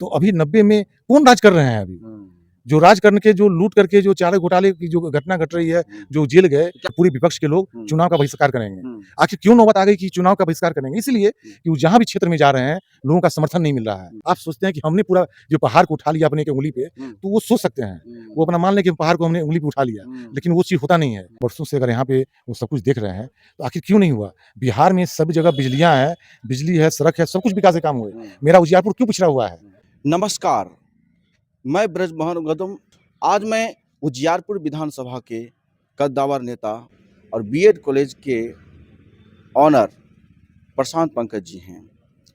तो अभी 90 में कौन राज कर रहे हैं अभी? जो राज करके जो लूट करके जो चारे घोटाले की जो घटना घट रही है, जो जेल गए, पूरे विपक्ष के लोग चुनाव का बहिष्कार करेंगे। आखिर क्यों नौबत आ गई कि चुनाव का बहिष्कार करेंगे? इसलिए कि वो जहाँ भी क्षेत्र में जा रहे हैं, लोगों का समर्थन नहीं मिल रहा है। आप सोचते हैं कि हमने पूरा जो पहाड़ को उठा लिया अपने के उँगली पे, तो वो सोच सकते हैं। वो अपना मान लें कि पहाड़ को हमने उँगली पे उठा लिया, लेकिन वो चीज़ होता नहीं है। वर्षों से अगर यहाँ पे वो सब कुछ देख रहे हैं, तो आखिर क्यों नहीं हुआ? बिहार में सभी जगह बिजलियाँ हैं, बिजली है, सड़क है, सब कुछ विकास के काम हुए। मेरा उजियारपुर क्यों पिछड़ा हुआ है? नमस्कार, मैं ब्रजमोहन गौतम। आज मैं उजियारपुर विधानसभा के कद्दावर नेता और बीएड कॉलेज के ऑनर प्रशांत पंकज जी हैं।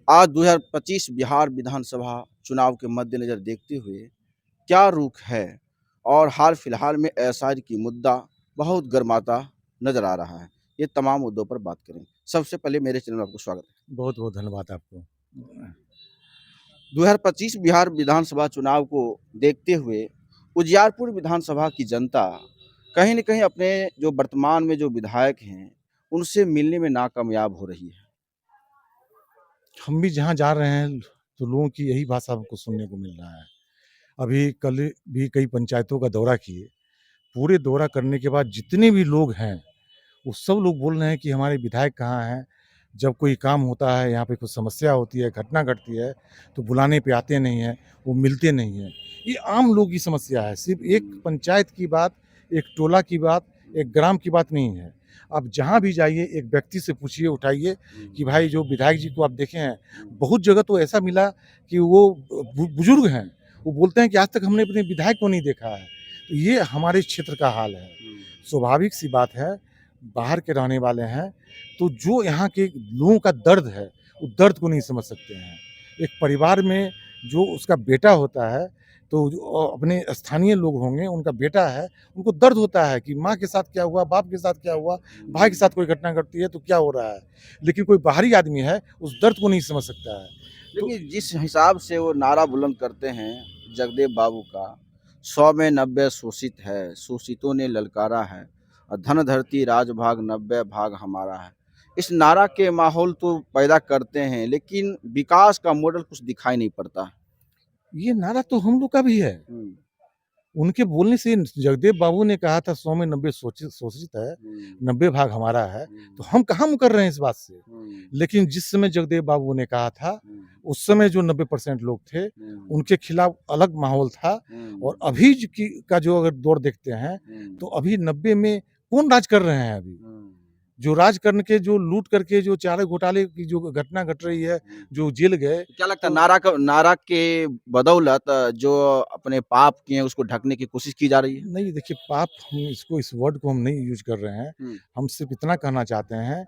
आज 2025 बिहार विधानसभा चुनाव के मद्देनज़र देखते हुए क्या रुख है और हाल फिलहाल में एसआईआर की मुद्दा बहुत गर्माता नजर आ रहा है। ये तमाम मुद्दों पर बात करें। सबसे पहले मेरे चैनल में आपको स्वागत है। बहुत-बहुत धन्यवाद आपको। 2025 बिहार विधानसभा चुनाव को देखते हुए उजियारपुर विधानसभा की जनता कहीं न कहीं अपने जो वर्तमान में जो विधायक हैं, उनसे मिलने में नाकामयाब हो रही है। हम भी जहाँ जा रहे हैं, तो लोगों की यही भाषा हमको सुनने को मिल रहा है। अभी कल भी कई पंचायतों का दौरा किए, पूरे दौरा करने के बाद जितने भी लोग हैं, वो सब लोग बोल रहे हैं कि हमारे विधायक कहाँ हैं? जब कोई काम होता है, यहाँ पे कुछ समस्या होती है, घटना घटती है, तो बुलाने पे आते नहीं हैं, वो मिलते नहीं हैं। ये आम लोग की समस्या है, सिर्फ़ एक पंचायत की बात, एक टोला की बात, एक ग्राम की बात नहीं है। आप जहाँ भी जाइए, एक व्यक्ति से पूछिए, उठाइए कि भाई जो विधायक जी को आप देखे हैं, बहुत जगह तो ऐसा मिला कि वो बुजुर्ग हैं, वो बोलते हैं कि आज तक हमने अपने विधायक को नहीं देखा है। तो ये हमारे क्षेत्र का हाल है। स्वाभाविक सी बात है, बाहर के रहने वाले हैं, तो जो यहाँ के लोगों का दर्द है, वो दर्द को नहीं समझ सकते हैं। एक परिवार में जो उसका बेटा होता है, तो जो अपने स्थानीय लोग होंगे, उनका बेटा है, उनको दर्द होता है कि माँ के साथ क्या हुआ, बाप के साथ क्या हुआ, भाई के साथ कोई घटना घटती है तो क्या हो रहा है। लेकिन कोई बाहरी आदमी है, उस दर्द को नहीं समझ सकता है। लेकिन जिस हिसाब से वो नारा बुलंद करते हैं जगदेव बाबू का, 100 में 90 शोषित है, शोषितों ने ललकारा है और धन धरती राज भाग 90 भाग हमारा है। इस नारा के माहौल तो पैदा करते हैं, लेकिन विकास का मॉडल कुछ दिखाई नहीं पड़ता। ये नारा तो हम लोग का भी है। उनके बोलने से जगदेव बाबू ने कहा था 100 में 90 शोषित है, 90 भाग हमारा है, तो हम कहाँ मुकर रहे हैं इस बात से। लेकिन जिस समय जगदेव बाबू ने कहा था, उस समय जो 90% लोग थे, उनके खिलाफ अलग माहौल था। और अभी का जो अगर दौर देखते हैं, तो अभी 90 में कौन राज कर रहे हैं अभी? जो राज करके जो लूट करके जो चारे घोटाले की जो घटना घट रही है, जो जेल गए। क्या लगता है नारा के बदौलत जो अपने पाप किए हैं उसको ढकने की कोशिश की जा रही है? नहीं, देखिए पाप हम इसको इस वर्ड को हम नहीं यूज़ कर रहे हैं। हम सिर्फ़ इतना कहना चाहते हैं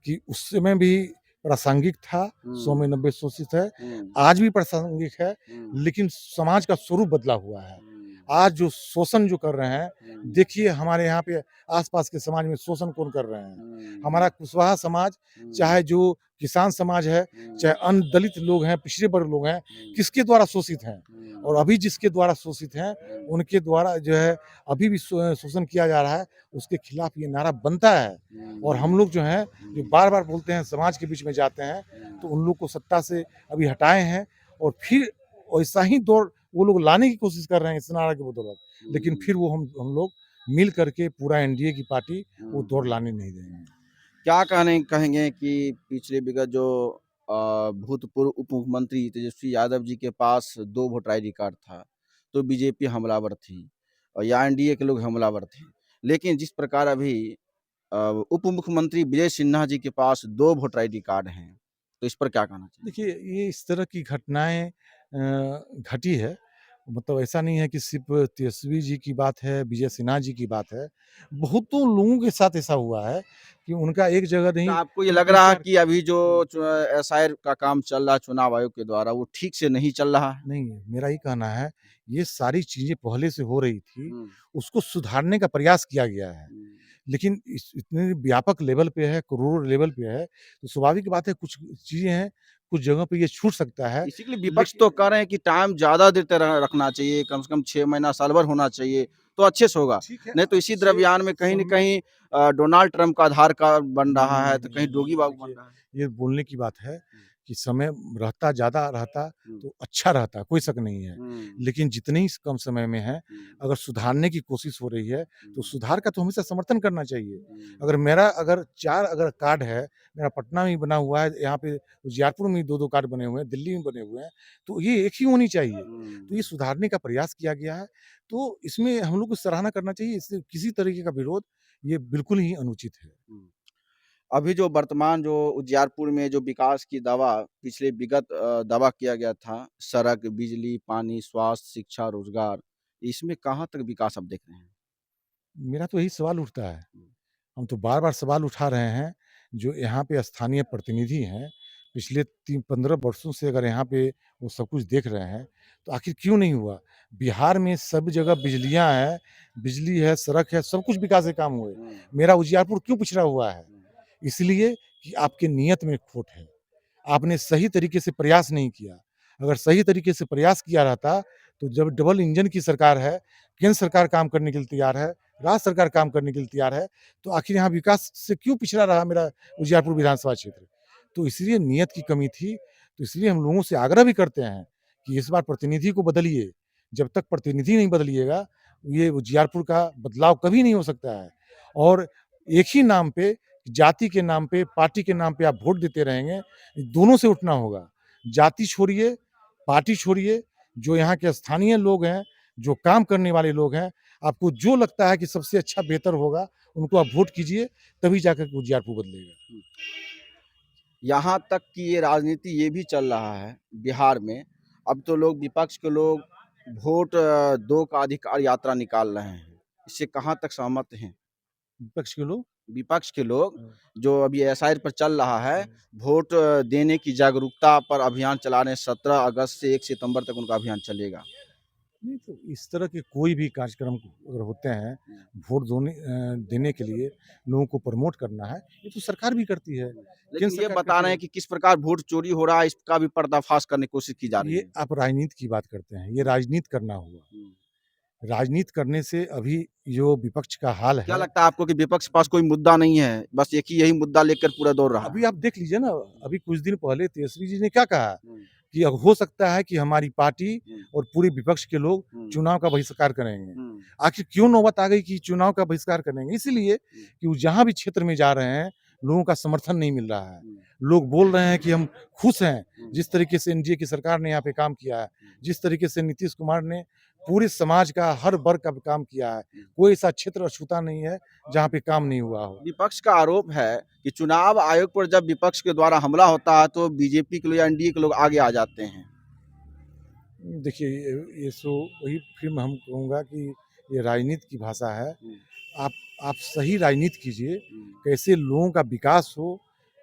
कि उस समय भी प्रासंगिक था, 100 में 90 शोषित है, आज भी प्रासंगिक है, लेकिन समाज का स्वरूप बदला हुआ है। आज जो शोषण जो कर रहे हैं, देखिए हमारे यहाँ पे आस-पास के समाज में शोषण कौन कर रहे हैं? हमारा कुशवाहा समाज, चाहे जो किसान समाज है, चाहे अन्य दलित लोग हैं, पिछड़े वर्ग लोग हैं, किसके द्वारा शोषित हैं? और अभी जिसके द्वारा शोषित हैं, उनके द्वारा जो है अभी भी शोषण किया जा रहा है, उसके खिलाफ ये नारा बनता है। और हम लोग जो हैं, जो बार-बार बोलते हैं समाज के बीच में जाते हैं, तो उन लोग को सत्ता से अभी हटाए हैं और फिर वैसा ही दौर वो लोग लाने की कोशिश कर रहे हैं इस नारा के बदौलत। लेकिन फिर वो हम लोग मिल करके पूरा एनडीए की पार्टी वो दौर लाने नहीं देंगे। क्या कहेंगे कि पिछले विगत जो भूतपूर्व उप मुख्यमंत्री तेजस्वी यादव जी के पास 2 वोटर आईडी कार्ड था, तो बीजेपी हमलावर थी और या एनडीए के लोग हमलावर थे। लेकिन जिस प्रकार अभी उप मुख्यमंत्री विजय सिन्हा जी के पास 2 वोटर आईडी कार्ड हैं, तो इस पर क्या कहना चाहिए? देखिए, ये इस तरह की घटनाएँ घटी है। मतलब ऐसा नहीं है कि सिर्फ़ तेजस्वी जी की बात है, विजय सिन्हा जी की बात है। बहुतों लोगों के साथ ऐसा हुआ है कि उनका एक जगह तो नहीं, आपको ये लग रहा है 3-4 कि अभी जो एसआईआर का काम चल रहा है चुनाव आयोग के द्वारा, वो ठीक से नहीं चल रहा है? नहीं, मेरा ये कहना है, ये सारी चीज़ें पहले से हो रही थी, उसको सुधारने का प्रयास किया गया है। लेकिन इस इतने व्यापक लेवल पे है, करोड़ों लेवल पे है, तो स्वाभाविक बात है कुछ चीज़ें हैं, कुछ जगह पे ये छूट सकता है। इसी के लिए विपक्ष तो कह रहे हैं कि टाइम ज़्यादा देर तक रखना चाहिए, कम से कम 6 महीना, साल भर होना चाहिए, तो अच्छे से होगा। ठीक है, नहीं तो इसी द्रव्यान में कहीं न कहीं डोनाल्ड ट्रंप का आधार कार्ड बन रहा है, तो कहीं डोगी बाबू बन रहा है। ये बोलने की बात है कि समय रहता ज़्यादा रहता हुँ, तो अच्छा रहता, कोई शक नहीं है। हुँ, लेकिन जितने ही कम समय में है, हुँ, अगर सुधारने की कोशिश हो रही है, तो हुँ, सुधार का तो हमेशा समर्थन करना चाहिए। हुँ, अगर 4 अगर कार्ड है, मेरा पटना में भी बना हुआ है, यहाँ पे उजियारपुर में 2-2 कार्ड बने हुए हैं, दिल्ली में बने हुए हैं, तो ये एक ही होनी चाहिए। तो हुँ, ये सुधारने का प्रयास किया गया है, तो इसमें हम लोग को सराहना करना चाहिए, इससे किसी तरीके का विरोध ये बिल्कुल ही अनुचित है। हुँ। अभी जो वर्तमान जो उजियारपुर में जो विकास की दावा पिछले विगत दावा किया गया था, सड़क, बिजली, पानी, स्वास्थ्य, शिक्षा, रोज़गार, इसमें कहाँ तक विकास आप देख रहे हैं? मेरा तो यही सवाल उठता है। हुँ, हम तो बार-बार सवाल उठा रहे हैं, जो यहाँ पे स्थानीय प्रतिनिधि हैं, पिछले 3-15 वर्षों से अगर यहाँ पे वो सब कुछ देख रहे हैं, तो आखिर क्यों नहीं हुआ? बिहार में सब जगह बिजलियाँ हैं, बिजली है, सड़क है, सब कुछ विकास के काम हुए। हुँ, मेरा उजियारपुर क्यों पिछड़ा हुआ है? हुँ, इसलिए कि आपकी नीयत में खोट है। आपने सही तरीके से प्रयास नहीं किया। अगर सही तरीके से प्रयास किया रहता, तो जब डबल इंजन की सरकार है, केंद्र सरकार काम करने के लिए तैयार है, राज्य सरकार काम करने के लिए तैयार है, तो आखिर यहाँ विकास से क्यों पिछड़ा रहा मेरा उजियारपुर विधानसभा क्षेत्र? तो इसलिए नीयत की कमी थी, तो इसलिए हम लोगों से आग्रह भी करते हैं कि इस बार प्रतिनिधि को बदलिए। जब तक प्रतिनिधि नहीं बदलिएगा, ये उजियारपुर का बदलाव कभी नहीं हो सकता है। और एक ही नाम पे, जाति के नाम पे, पार्टी के नाम पे आप वोट देते रहेंगे, दोनों से उठना होगा। जाति छोड़िए, पार्टी छोड़िए, जो यहाँ के स्थानीय लोग हैं, जो काम करने वाले लोग हैं, आपको जो लगता है कि सबसे अच्छा बेहतर होगा, उनको आप वोट कीजिए, तभी जाकर के उजियारपुर बदलेगा। हुँ। यहाँ तक कि ये राजनीति ये भी चल रहा है बिहार में, अब तो लोग विपक्ष के लोग वोट 2 का अधिकार यात्रा निकाल रहे हैं। इससे कहाँ तक सहमत हैं? विपक्ष के लोग विपक्ष के लोग हाँ, जो अभी एसआईआर पर चल रहा है, हाँ। वोट देने की जागरूकता पर अभियान चला रहे हैं, 17 अगस्त से 1 सितंबर तक उनका अभियान चलेगा। नहीं तो इस तरह के कोई भी कार्यक्रम अगर होते हैं, हुँ, देने के लिए लोगों को प्रमोट करना है, ये तो सरकार भी करती है, हुँ। केंद्र लेकिन ये सरकार बता करती रहे है। हैं कि किस प्रकार वोट चोरी हो रहा है, इसका भी पर्दाफ़ाश करने की कोशिश की जा रही ये है। आप राजनीति की बात करते हैं, ये हुँ, राजनीति करना हुआ। हुँ। राजनीति करने से अभी जो विपक्ष का हाल क्या है, लगता है आपको कि विपक्ष के पास कोई मुद्दा नहीं है, बस एक ही यही मुद्दा लेकर पूरा दौड़ रहा है? अभी आप देख लीजिए ना, अभी कुछ दिन पहले तेजस्वी जी ने क्या कहा हुँ, कि अब हो सकता है कि हमारी पार्टी हुँ, और पूरे विपक्ष के लोग हुँ, चुनाव का बहिष्कार करेंगे। हुँ, आखिर क्यों नौबत आ गई कि चुनाव का बहिष्कार करेंगे? इसीलिए हुँ, कि वो जहाँ भी क्षेत्र में जा रहे हैं, लोगों का समर्थन नहीं मिल रहा है। हुँ, लोग बोल रहे हैं कि हम खुश हैं, हुँ, जिस तरीके से एनडीए की सरकार ने यहाँ पे काम किया है, हुँ, जिस तरीके से नीतीश कुमार ने पूरे समाज का हर वर्ग का काम किया है। हुँ। कोई ऐसा क्षेत्र अछूता नहीं है, जहाँ पे काम नहीं हुआ हो। विपक्ष का आरोप है कि चुनाव आयोग पर जब विपक्ष के द्वारा हमला होता है, तो बीजेपी के लोग या एनडीए के लोग आगे आ जाते हैं। देखिए, ये सो वही फिर मैं हम कहूँगा कि ये राजनीति की भाषा है। हुँ, आप आप सही राजनीति कीजिए, हुँ, कैसे लोगों का विकास हो,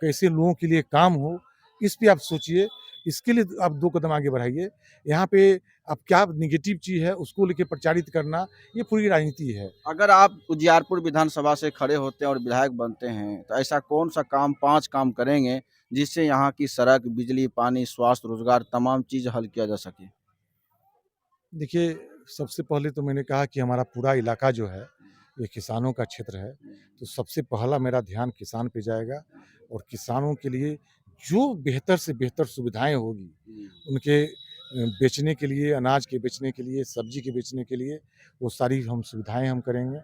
कैसे लोगों के लिए काम हो, इस पे आप सोचिए। इसके लिए आप 2 कदम आगे बढ़ाइए। यहाँ पे आप क्या नेगेटिव चीज़ है, उसको लेके प्रचारित करना, ये पूरी राजनीति है। अगर आप उजियारपुर विधानसभा से खड़े होते हैं और विधायक बनते हैं, तो ऐसा कौन-सा काम 5 काम करेंगे, जिससे यहाँ की सड़क, बिजली, पानी, स्वास्थ्य, रोज़गार तमाम चीज़ हल किया जा सके? देखिए, सबसे पहले तो मैंने कहा कि हमारा पूरा इलाका जो है, ये किसानों का क्षेत्र है, हुँ, तो सबसे पहला मेरा ध्यान किसान पे जाएगा और किसानों के लिए जो बेहतर से बेहतर सुविधाएँ होगी, हुँ, उनके बेचने के लिए, अनाज के बेचने के लिए, सब्जी के बेचने के लिए, वो सारी हम सुविधाएँ हम करेंगे।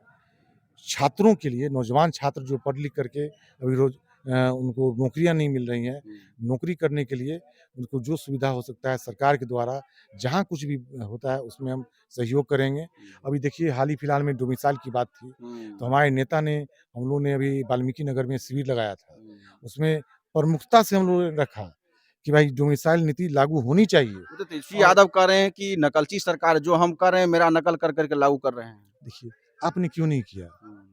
छात्रों के लिए, नौजवान छात्र जो पढ़ लिख करके अभी उनको नौकरियाँ नहीं मिल रही हैं, हुँ, नौकरी करने के लिए उनको जो सुविधा हो सकता है सरकार के द्वारा, जहाँ कुछ भी होता है उसमें हम सहयोग करेंगे। अभी देखिए हाल ही फिलहाल में डोमिसाइल की बात थी, तो हुँ, हमारे नेता ने हम लोगों ने अभी वाल्मीकि नगर में शिविर लगाया था। हुँ। उसमें प्रमुखता से हम लोगों ने रखा कि भाई डोमिसाइल नीति लागू होनी चाहिए। वो तो तेजस्वी और यादव कह रहे हैं कि नकलची सरकार है, जो हम कर रहे हैं, मेरा नकल कर कर के लागू कर रहे हैं। देखिए, आपने क्यों नहीं किया? हुँ,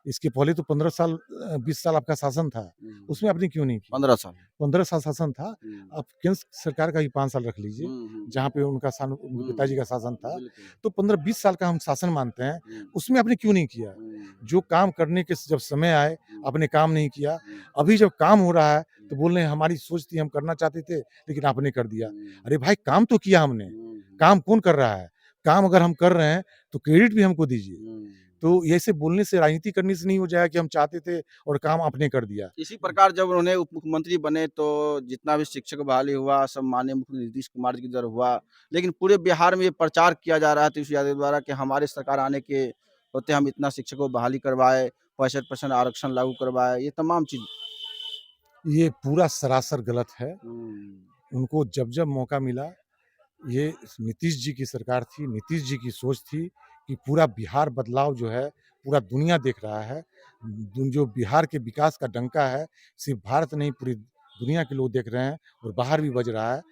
इसके पहले तो 15 साल 20 साल आपका शासन था, हुँ, उसमें आपने क्यों नहीं किया? 15 साल। 15 साल शासन था, हुँ, आप केंद्र सरकार का भी 5 साल रख लीजिए, हुँ, हुँ, जहाँ पे उनके हुँ, पिताजी का शासन था, बिल्कुल। तो 15-20 साल का हम शासन मानते हैं, हुँ, उसमें आपने क्यों नहीं किया? हुँ, जो काम करने के जब समय आए, हुँ, आपने काम नहीं किया। हुँ, अभी जब काम हो रहा है, हुँ, तो बोल रहे हैं हमारी सोच थी, हम करना चाहते थे, लेकिन आपने कर दिया। हुँ, अरे भाई काम तो किया हमने, हुँ, हुँ, काम कौन कर रहा है? काम अगर हम कर रहे हैं, तो क्रेडिट भी हमको दीजिए। हुँ। तो ऐसे बोलने से, राजनीति करने से नहीं हो जाएगा कि हम चाहते थे और काम आपने कर दिया। इसी प्रकार जब उन्होंने उप मुख्यमंत्री बने तो जितना भी शिक्षक बहाली हुआ सब माननीय मुख्यमंत्री नीतीश कुमार जी की तरफ हुआ। लेकिन पूरे बिहार में ये प्रचार किया जा रहा है तेजस्वी यादव द्वारा कि हमारी सरकार आने के होते हम इतना शिक्षकों को बहाली करवाए, 65% आरक्षण लागू करवाए, ये तमाम चीज़। ये पूरा सरासर गलत है। हुँ, उनको जब-जब मौका मिला, ये नीतीश जी की सरकार थी, नीतीश जी की सोच थी कि पूरा बिहार बदलाव जो है, पूरा दुनिया देख रहा है। जो बिहार के विकास का डंका है, सिर्फ़ भारत नहीं पूरी दुनिया के लोग देख रहे हैं और बाहर भी बज रहा है।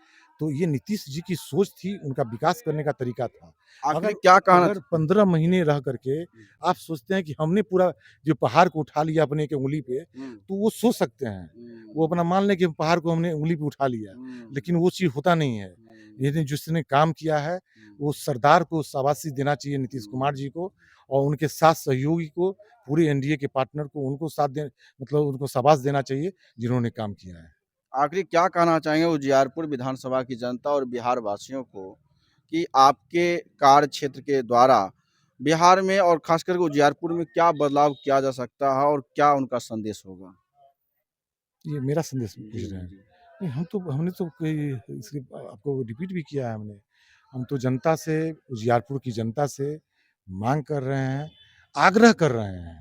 तो ये नीतीश जी की सोच थी, उनका विकास करने का तरीका था। आखिरी अगर क्या कहना अगर 15 महीने रह करके आप सोचते हैं कि हमने पूरा जो पहाड़ को उठा लिया अपने के उँगली पे, हुँ, तो वो सोच सकते हैं। वो हुँ, अपना मान लें कि पहाड़ को हमने उँगली पे उठा लिया, हुँ, लेकिन वो चीज़ होता नहीं है। हुँ, लेकिन जिसने काम किया है, वो सरदार को शाबाशी देना चाहिए नीतीश कुमार जी को और उनके साथ सहयोगी को, पूरे एनडीए के पार्टनर को, उनको साथ दे मतलब उनको शाबाश देना चाहिए, जिन्होंने काम किया है। आखिरी क्या कहना चाहेंगे उजियारपुर विधानसभा की जनता और बिहार वासियों को कि आपके कार्य क्षेत्र के द्वारा बिहार में और खास करके उजियारपुर में क्या बदलाव किया जा सकता है और क्या उनका संदेश होगा? ये मेरा संदेश जी, पूछ रहे जी, हैं। जी। नहीं, हमने तो कोई इसके आपको रिपीट भी किया है हमने। हम तो जनता से, उजियारपुर की जनता से माँग कर रहे हैं, आग्रह कर रहे हैं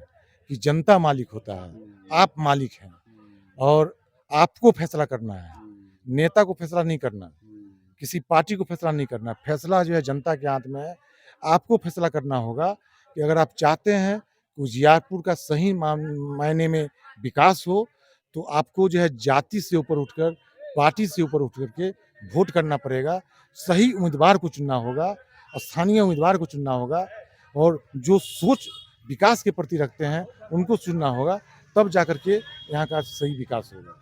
कि जनता मालिक होता है, हुँ, आप मालिक हैं हुँ, और आपको फैसला करना है। हुँ, नेता को फैसला नहीं करना, हुँ, किसी पार्टी को फैसला नहीं करना। फैसला जो है जनता के हाथ में है। आपको फैसला करना होगा कि अगर आप चाहते हैं कि उजियारपुर का सही मायने में विकास हो, तो आपको जो है जाति से ऊपर उठकर, पार्टी से ऊपर उठ कर के वोट करना पड़ेगा। सही उम्मीदवार को चुनना होगा, स्थानीय उम्मीदवार को चुनना होगा और जो सोच विकास के प्रति रखते हैं, उनको चुनना होगा, तब जाकर के यहाँ का सही विकास होगा।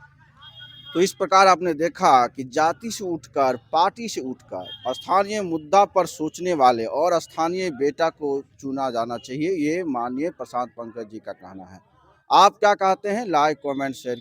तो इस प्रकार आपने देखा कि जाति से उठकर, पार्टी से उठकर स्थानीय मुद्दा पर सोचने वाले और स्थानीय बेटा को चुना जाना चाहिए, ये माननीय प्रशांत पंकज जी का कहना है। आप क्या कहते हैं? Like, comment, share